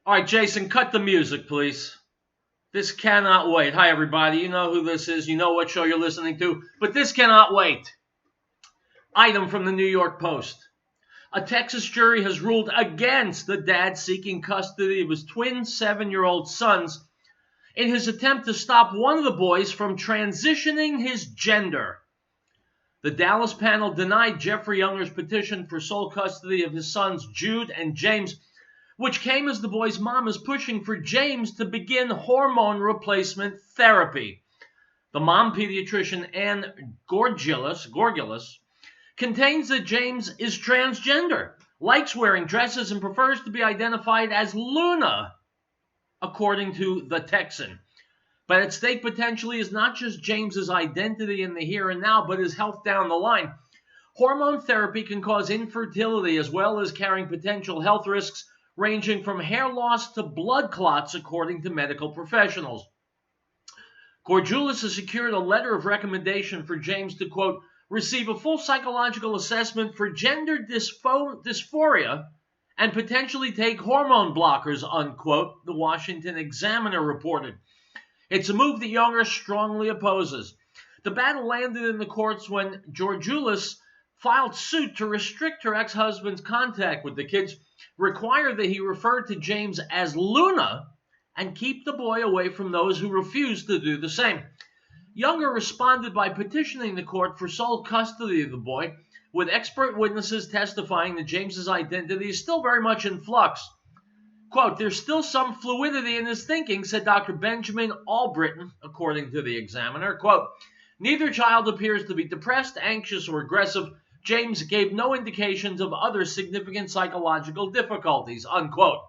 All right, Jason, cut the music, please. This cannot wait. Hi, everybody. You know who this is. You know what show you're listening to. But this cannot wait. Item from the New York Post. A Texas jury has ruled against the dad seeking custody of his twin 7-year-old sons in his attempt to stop one of the boys from transitioning his gender. The Dallas panel denied Jeffrey Younger's petition for sole custody of his sons Jude and James, which came as the boy's mom is pushing for James to begin hormone replacement therapy. The mom, pediatrician Ann Gorgulis, contains that James is transgender, likes wearing dresses, and prefers to be identified as Luna, according to The Texan. But at stake potentially is not just James's identity in the here and now, but his health down the line. Hormone therapy can cause infertility as well as carrying potential health risks ranging from hair loss to blood clots, according to medical professionals. Gorgulis has secured a letter of recommendation for James to, quote, receive a full psychological assessment for gender dysphoria and potentially take hormone blockers, unquote, the Washington Examiner reported. It's a move that Younger strongly opposes. The battle landed in the courts when Gorgulis filed suit to restrict her ex-husband's contact with the kids, require that he refer to James as Luna, and keep the boy away from those who refuse to do the same. Younger responded by petitioning the court for sole custody of the boy, with expert witnesses testifying that James's identity is still very much in flux. Quote, there's still some fluidity in his thinking, said Dr. Benjamin Albritton, according to the Examiner. Quote, neither child appears to be depressed, anxious, or aggressive. James gave no indications of other significant psychological difficulties, unquote.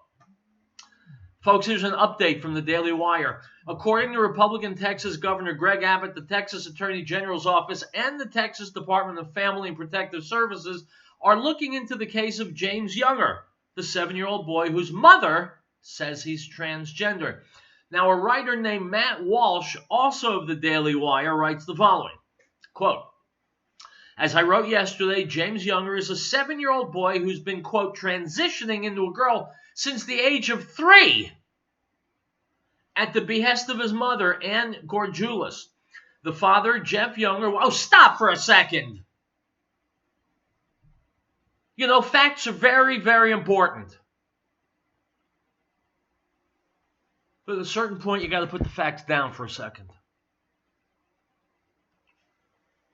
Folks, here's an update from the Daily Wire. According to Republican Texas Governor Greg Abbott, the Texas Attorney General's office and the Texas Department of Family and Protective Services are looking into the case of James Younger, the 7-year-old boy whose mother says he's transgender. Now, a writer named Matt Walsh, also of the Daily Wire, writes the following, quote, as I wrote yesterday, James Younger is a 7-year-old boy who's been, quote, transitioning into a girl since the age of 3 at the behest of his mother, Ann Gorgulis. The father, Jeff Younger, oh, stop for a second. You know, facts are very, very important. But at a certain point, you got to put the facts down for a second.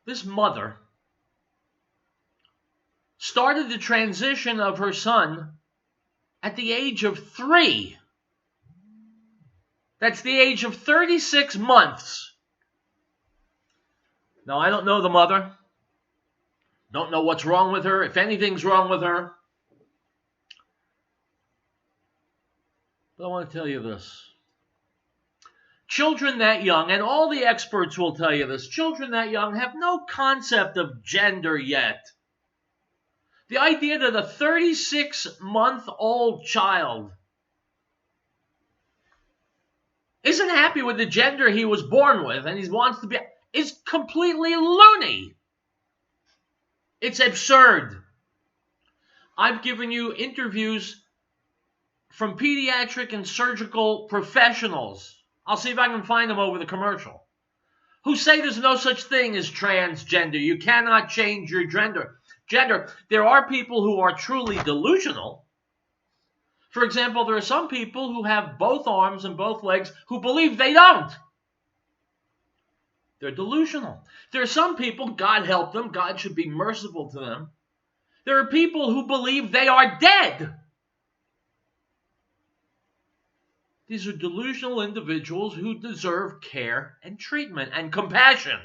This mother started the transition of her son at the age of 3. That's the age of 36 months. Now, I don't know the mother. Don't know what's wrong with her, if anything's wrong with her. But I want to tell you this. Children that young, and all the experts will tell you this, children that young have no concept of gender yet. The idea that a 36-month-old child isn't happy with the gender he was born with and he wants to be is completely loony. It's absurd. I've given you interviews from pediatric and surgical professionals. I'll see if I can find them over the commercial. Who say there's no such thing as transgender. You cannot change your gender. There are people who are truly delusional. For example, there are some people who have both arms and both legs who believe they don't. They're delusional. There are some people, God help them, God should be merciful to them. There are people who believe they are dead. These are delusional individuals who deserve care and treatment and compassion.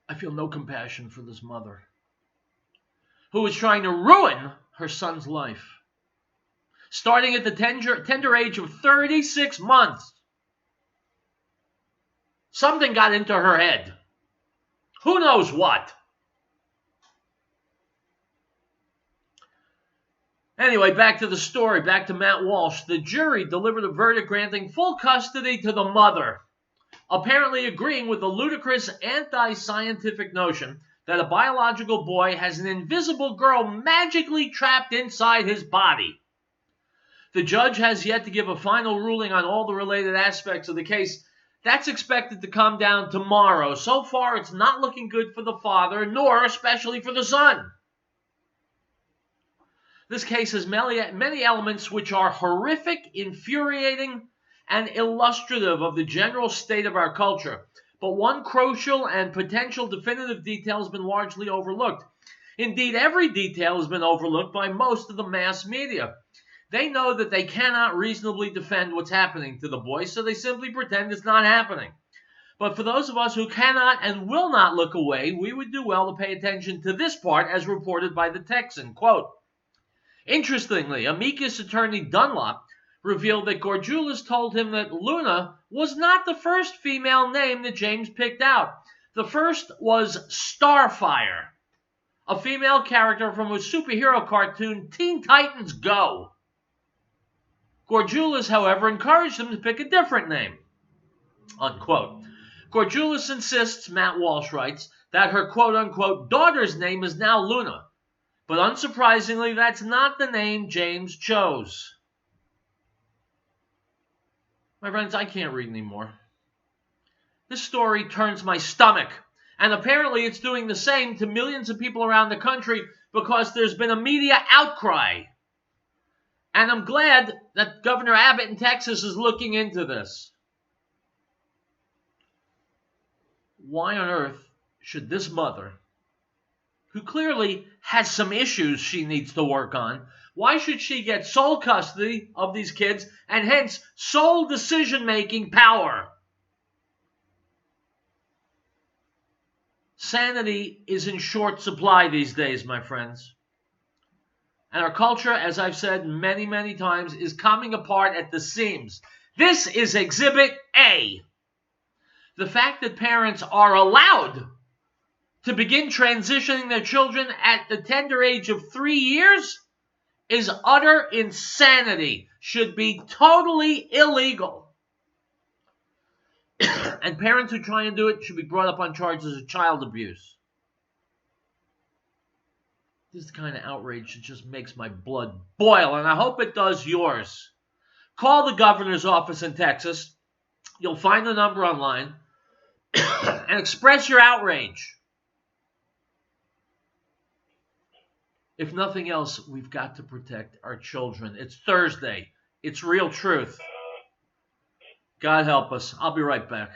I feel no compassion for this mother who is trying to ruin her son's life. Starting at the tender age of 36 months. Something got into her head. Who knows what? Anyway, back to the story, back to Matt Walsh. The jury delivered a verdict granting full custody to the mother, apparently agreeing with the ludicrous anti-scientific notion that a biological boy has an invisible girl magically trapped inside his body. The judge has yet to give a final ruling on all the related aspects of the case. That's expected to come down tomorrow. So far, it's not looking good for the father, nor especially for the son. This case has many elements which are horrific, infuriating, and illustrative of the general state of our culture. But one crucial and potential definitive detail has been largely overlooked. Indeed, every detail has been overlooked by most of the mass media. They know that they cannot reasonably defend what's happening to the boy, so they simply pretend it's not happening. But for those of us who cannot and will not look away, we would do well to pay attention to this part as reported by the Texan. Quote, interestingly, amicus attorney Dunlop revealed that Gorgulis told him that Luna was not the first female name that James picked out. The first was Starfire, a female character from a superhero cartoon, Teen Titans Go. Gorgulis, however, encouraged him to pick a different name, unquote. Gorgulis insists, Matt Walsh writes, that her quote-unquote daughter's name is now Luna. But unsurprisingly, that's not the name James chose. My friends, I can't read anymore. This story turns my stomach. And apparently it's doing the same to millions of people around the country because there's been a media outcry. And I'm glad that Governor Abbott in Texas is looking into this. Why on earth should this mother, who clearly has some issues she needs to work on, why should she get sole custody of these kids and hence sole decision-making power? Sanity is in short supply these days, my friends. And our culture, as I've said many, many times, is coming apart at the seams. This is Exhibit A. The fact that parents are allowed to begin transitioning their children at the tender age of 3 years is utter insanity. Should be totally illegal. And parents who try and do it should be brought up on charges of child abuse. This is the kind of outrage that just makes my blood boil, and I hope it does yours. Call the governor's office in Texas. You'll find the number online and express your outrage. If nothing else, we've got to protect our children. It's Thursday. It's real truth. God help us. I'll be right back.